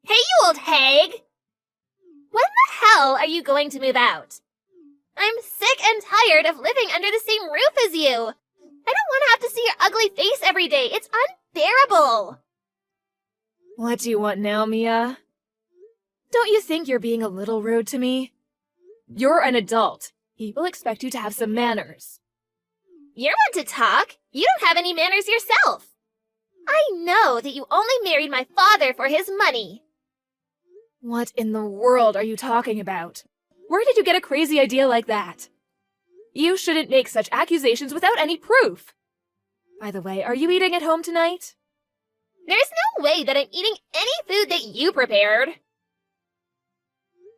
Hey, you old hag! When the hell are you going to move out? I'm sick and tired of living under the same roof as you. I don't want to have to see your ugly face every day. It's unbearable. What do you want now, Mia? Don't you think you're being a little rude to me? You're an adult. People expect you to have some manners. You're one to talk. You don't have any manners yourself. I know that you only married my father for his money. What in the world are you talking about? Where did you get a crazy idea like that? You shouldn't make such accusations without any proof. By the way, are you eating at home tonight? There's no way that I'm eating any food that you prepared.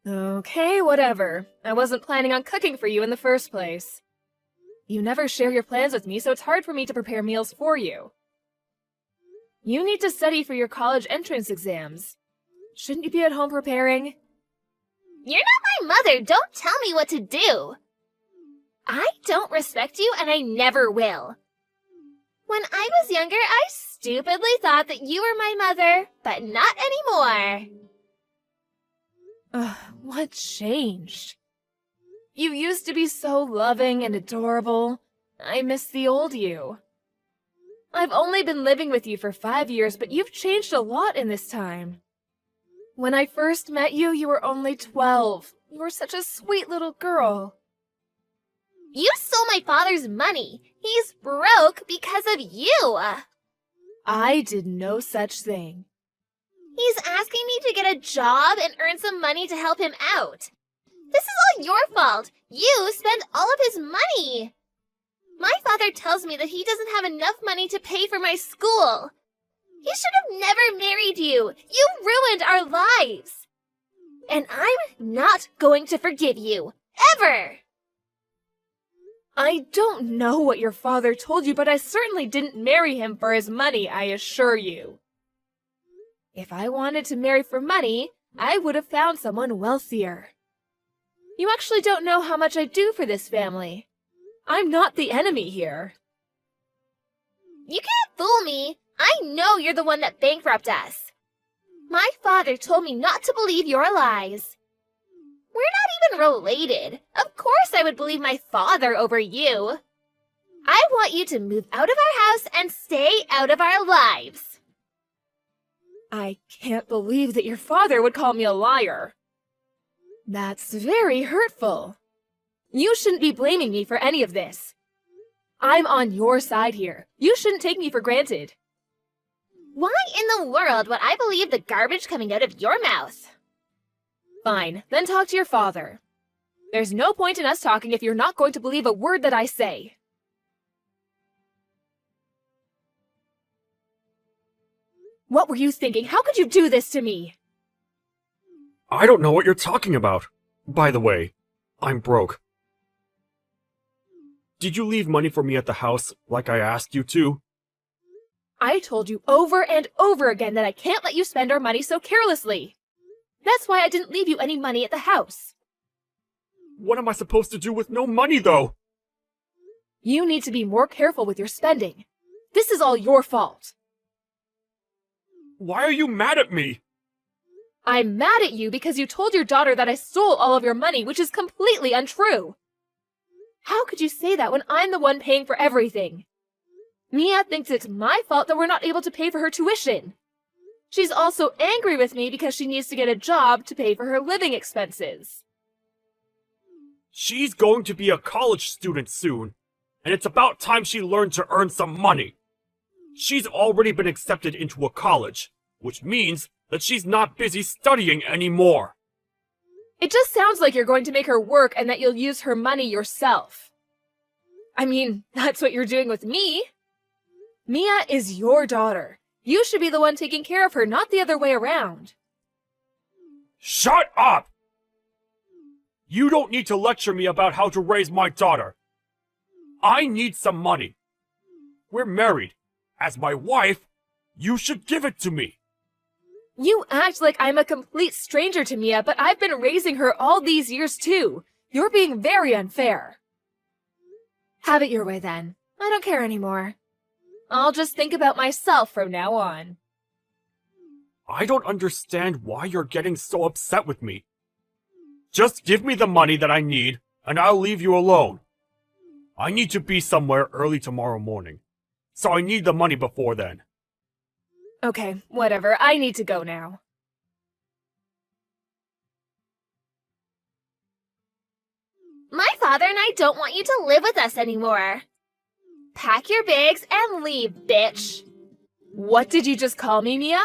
Okay, whatever. I wasn't planning on cooking for you in the first place. You never share your plans with me, so it's hard for me to prepare meals for you. You need to study for your college entrance exams. Shouldn't you be at home preparing? You're not my mother. Don't tell me what to do. I don't respect you, and I never will. When I was younger, I stupidly thought that you were my mother, but not anymore. What changed? You used to be so loving and adorable. I miss the old you. I've only been living with you for 5 years, but you've changed a lot in this time. When I first met you, you were only 12. You were such a sweet little girl. You stole my father's money. He's broke because of you. I did no such thing. He's asking me to get a job and earn some money to help him out. This is all your fault. You spend all of his money. My father tells me that he doesn't have enough money to pay for my school. He should have never married you. You ruined our lives. And I'm not going to forgive you. Ever. I don't know what your father told you, but I certainly didn't marry him for his money, I assure you. If I wanted to marry for money, I would have found someone wealthier. You actually don't know how much I do for this family. I'm not the enemy here. You can't fool me. I know you're the one that bankrupted us. My father told me not to believe your lies. We're not even related. Of course I would believe my father over you. I want you to move out of our house and stay out of our lives. I can't believe that your father would call me a liar. That's very hurtful. You shouldn't be blaming me for any of this. I'm on your side here. You shouldn't take me for granted. Why in the world would I believe the garbage coming out of your mouth? Fine, then talk to your father. There's no point in us talking if you're not going to believe a word that I say. What were you thinking? How could you do this to me? I don't know what you're talking about. By the way, I'm broke. Did you leave money for me at the house like I asked you to? I told you over and over again that I can't let you spend our money so carelessly. That's why I didn't leave you any money at the house. What am I supposed to do with no money, though? You need to be more careful with your spending. This is all your fault. Why are you mad at me? I'm mad at you because you told your daughter that I stole all of your money, which is completely untrue. How could you say that when I'm the one paying for everything? Mia thinks it's my fault that we're not able to pay for her tuition. She's also angry with me because she needs to get a job to pay for her living expenses. She's going to be a college student soon, and it's about time she learned to earn some money. She's already been accepted into a college, which means that she's not busy studying anymore. It just sounds like you're going to make her work and that you'll use her money yourself. I mean, that's what you're doing with me. Mia is your daughter. You should be the one taking care of her, not the other way around. Shut up! You don't need to lecture me about how to raise my daughter. I need some money. We're married. As my wife, you should give it to me. You act like I'm a complete stranger to Mia, but I've been raising her all these years too. You're being very unfair. Have it your way then. I don't care anymore. I'll just think about myself from now on. I don't understand why you're getting so upset with me. Just give me the money that I need, and I'll leave you alone. I need to be somewhere early tomorrow morning, so I need the money before then. Okay, whatever. I need to go now. My father and I don't want you to live with us anymore. Pack your bags and leave, bitch. What did you just call me, Mia?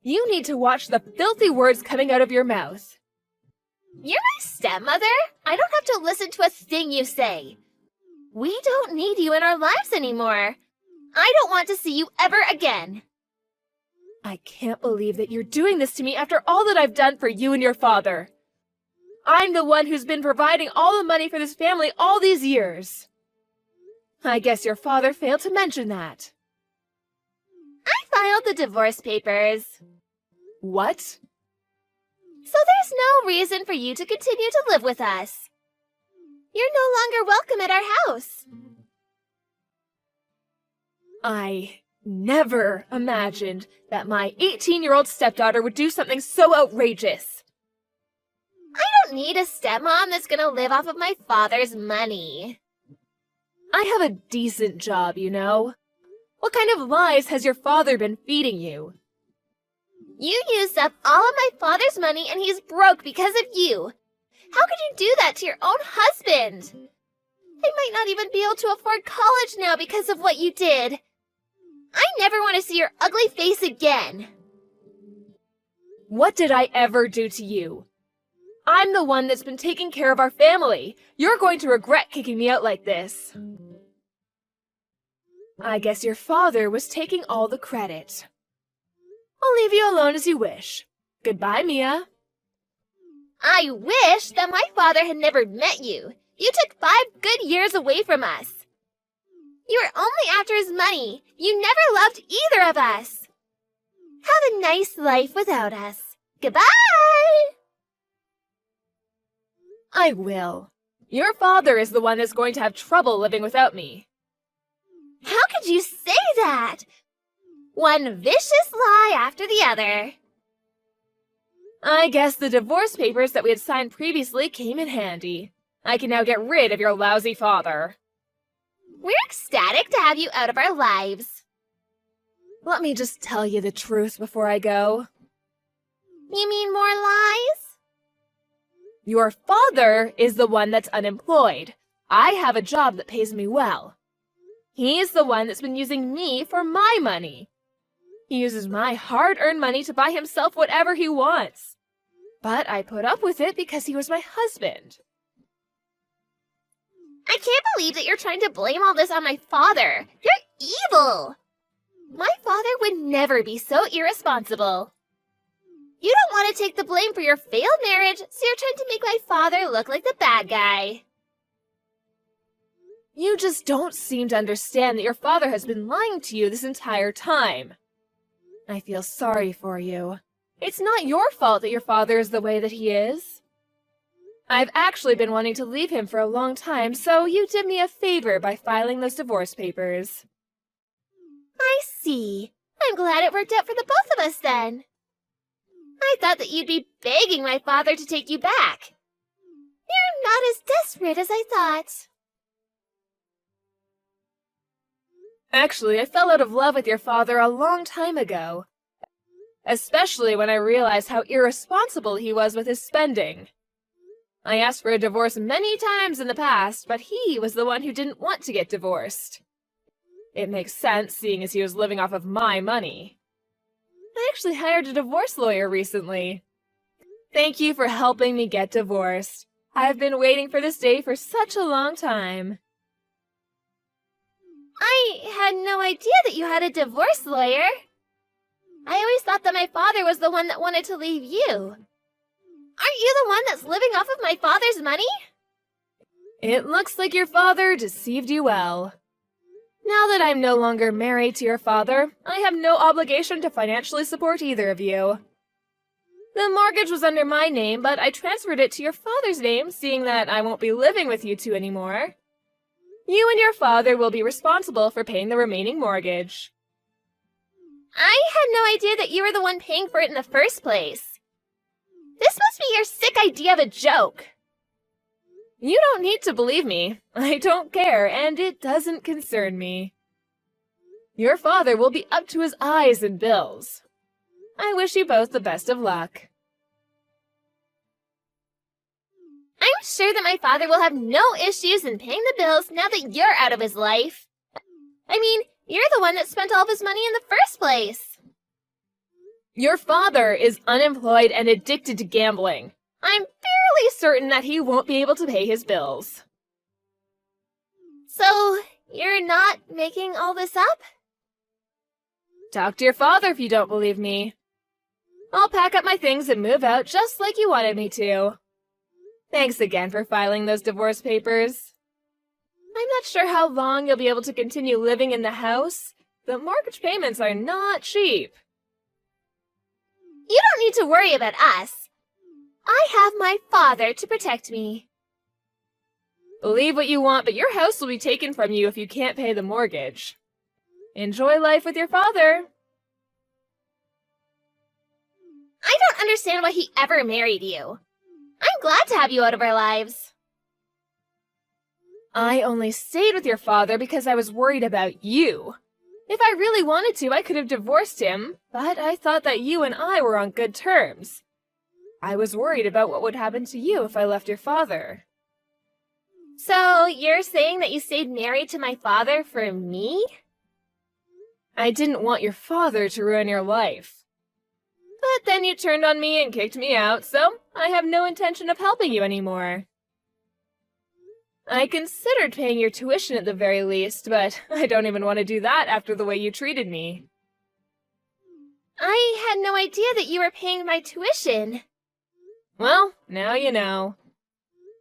You need to watch the filthy words coming out of your mouth. You're my stepmother. I don't have to listen to a thing you say. We don't need you in our lives anymore. I don't want to see you ever again. I can't believe that you're doing this to me after all that I've done for you and your father. I'm the one who's been providing all the money for this family all these years. I guess your father failed to mention that. I filed the divorce papers. What? So there's no reason for you to continue to live with us. You're no longer welcome at our house. I never imagined that my 18-year-old stepdaughter would do something so outrageous. I don't need a stepmom that's gonna live off of my father's money. I have a decent job, you know. What kind of lies has your father been feeding you? You used up all of my father's money and he's broke because of you. How could you do that to your own husband? I might not even be able to afford college now because of what you did. I never want to see your ugly face again. What did I ever do to you? I'm the one that's been taking care of our family. You're going to regret kicking me out like this. I guess your father was taking all the credit. I'll leave you alone as you wish. Goodbye, Mia. I wish that my father had never met you. You took 5 good years away from us. You were only after his money. You never loved either of us. Have a nice life without us. Goodbye! I will. Your father is the one that's going to have trouble living without me. How could you say that? One vicious lie after the other. I guess the divorce papers that we had signed previously came in handy. I can now get rid of your lousy father. We're ecstatic to have you out of our lives. Let me just tell you the truth before I go. You mean more lies? Your father is the one that's unemployed. I have a job that pays me well. He's the one that's been using me for my money. He uses my hard-earned money to buy himself whatever he wants. But I put up with it because he was my husband. I can't believe that you're trying to blame all this on my father. You're evil. My father would never be so irresponsible. You don't want to take the blame for your failed marriage, so you're trying to make my father look like the bad guy. You just don't seem to understand that your father has been lying to you this entire time. I feel sorry for you. It's not your fault that your father is the way that he is. I've actually been wanting to leave him for a long time, so you did me a favor by filing those divorce papers. I see. I'm glad it worked out for the both of us then. I thought that you'd be begging my father to take you back. You're not as desperate as I thought. Actually, I fell out of love with your father a long time ago. Especially when I realized how irresponsible he was with his spending. I asked for a divorce many times in the past, but he was the one who didn't want to get divorced. It makes sense, seeing as he was living off of my money. I actually hired a divorce lawyer recently. Thank you for helping me get divorced. I've been waiting for this day for such a long time. I had no idea that you had a divorce lawyer. I always thought that my father was the one that wanted to leave you. Aren't you the one that's living off of my father's money? It looks like your father deceived you well. Now that I'm no longer married to your father, I have no obligation to financially support either of you. The mortgage was under my name, but I transferred it to your father's name, seeing that I won't be living with you two anymore. You and your father will be responsible for paying the remaining mortgage. I had no idea that you were the one paying for it in the first place. This must be your sick idea of a joke. You don't need to believe me. I don't care, and it doesn't concern me. Your father will be up to his eyes in bills. I wish you both the best of luck. I'm sure that my father will have no issues in paying the bills now that you're out of his life. I mean, you're the one that spent all of his money in the first place. Your father is unemployed and addicted to gambling. I'm fairly certain that he won't be able to pay his bills. So, you're not making all this up? Talk to your father if you don't believe me. I'll pack up my things and move out just like you wanted me to. Thanks again for filing those divorce papers. I'm not sure how long you'll be able to continue living in the house. The mortgage payments are not cheap. You don't need to worry about us. I have my father to protect me. Believe what you want, but your house will be taken from you if you can't pay the mortgage. Enjoy life with your father. I don't understand why he ever married you. I'm glad to have you out of our lives. I only stayed with your father because I was worried about you. If I really wanted to, I could have divorced him, but I thought that you and I were on good terms. I was worried about what would happen to you if I left your father. So, you're saying that you stayed married to my father for me? I didn't want your father to ruin your life. But then you turned on me and kicked me out, so I have no intention of helping you anymore. I considered paying your tuition at the very least, but I don't even want to do that after the way you treated me. I had no idea that you were paying my tuition. Well, now you know.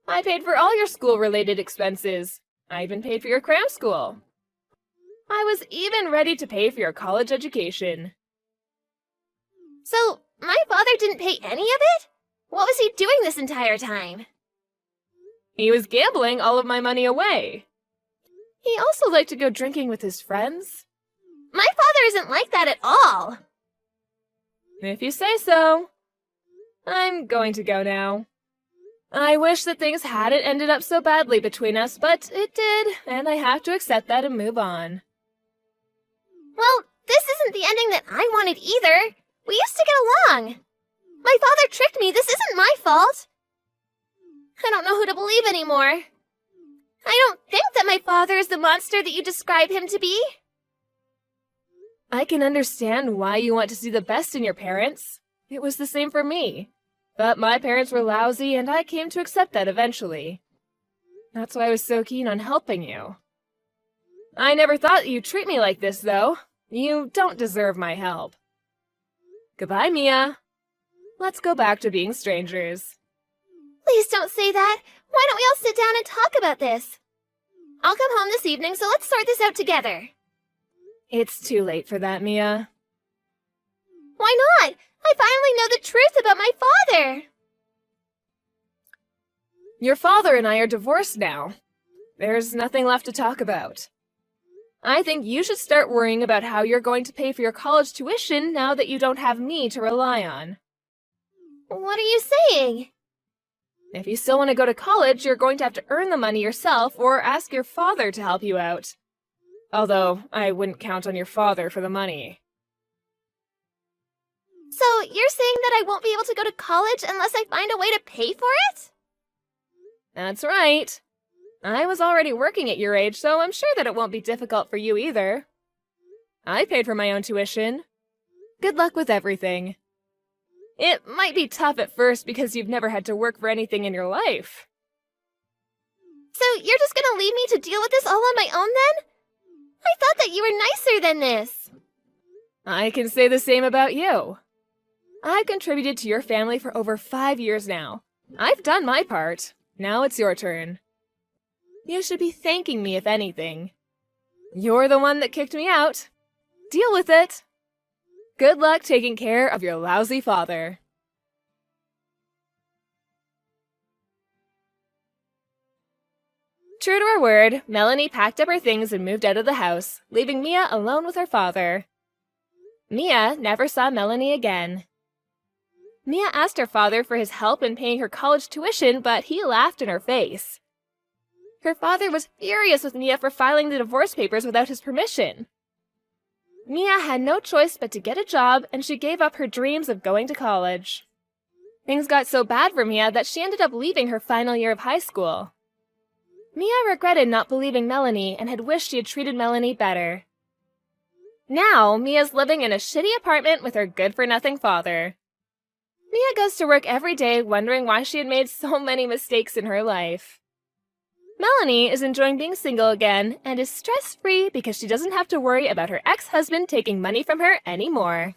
I paid for all your school-related expenses. I even paid for your cram school. I was even ready to pay for your college education. So, my father didn't pay any of it? What was he doing this entire time? He was gambling all of my money away. He also liked to go drinking with his friends. My father isn't like that at all. If you say so. I'm going to go now. I wish that things hadn't ended up so badly between us, but it did, and I have to accept that and move on. Well, this isn't the ending that I wanted either. We used to get along. My father tricked me. This isn't my fault. I don't know who to believe anymore. I don't think that my father is the monster that you describe him to be. I can understand why you want to see the best in your parents. It was the same for me. But my parents were lousy, and I came to accept that eventually. That's why I was so keen on helping you. I never thought you'd treat me like this, though. You don't deserve my help. Goodbye, Mia. Let's go back to being strangers. Please don't say that. Why don't we all sit down and talk about this? I'll come home this evening, so let's sort this out together. It's too late for that, Mia. Why not? I finally know the truth about my father. Your father and I are divorced now. There's nothing left to talk about. I think you should start worrying about how you're going to pay for your college tuition now that you don't have me to rely on. What are you saying? If you still want to go to college, you're going to have to earn the money yourself or ask your father to help you out. Although, I wouldn't count on your father for the money. So, you're saying that I won't be able to go to college unless I find a way to pay for it? That's right. I was already working at your age, so I'm sure that it won't be difficult for you either. I paid for my own tuition. Good luck with everything. It might be tough at first because you've never had to work for anything in your life. So, you're just gonna leave me to deal with this all on my own then? I thought that you were nicer than this. I can say the same about you. I've contributed to your family for over 5 years now. I've done my part. Now it's your turn. You should be thanking me if anything. You're the one that kicked me out. Deal with it. Good luck taking care of your lousy father. True to her word, Melanie packed up her things and moved out of the house, leaving Mia alone with her father. Mia never saw Melanie again. Mia asked her father for his help in paying her college tuition, but he laughed in her face. Her father was furious with Mia for filing the divorce papers without his permission. Mia had no choice but to get a job, and she gave up her dreams of going to college. Things got so bad for Mia that she ended up leaving her final year of high school. Mia regretted not believing Melanie and had wished she had treated Melanie better. Now, Mia's living in a shitty apartment with her good-for-nothing father. Mia goes to work every day wondering why she had made so many mistakes in her life. Melanie is enjoying being single again and is stress-free because she doesn't have to worry about her ex-husband taking money from her anymore.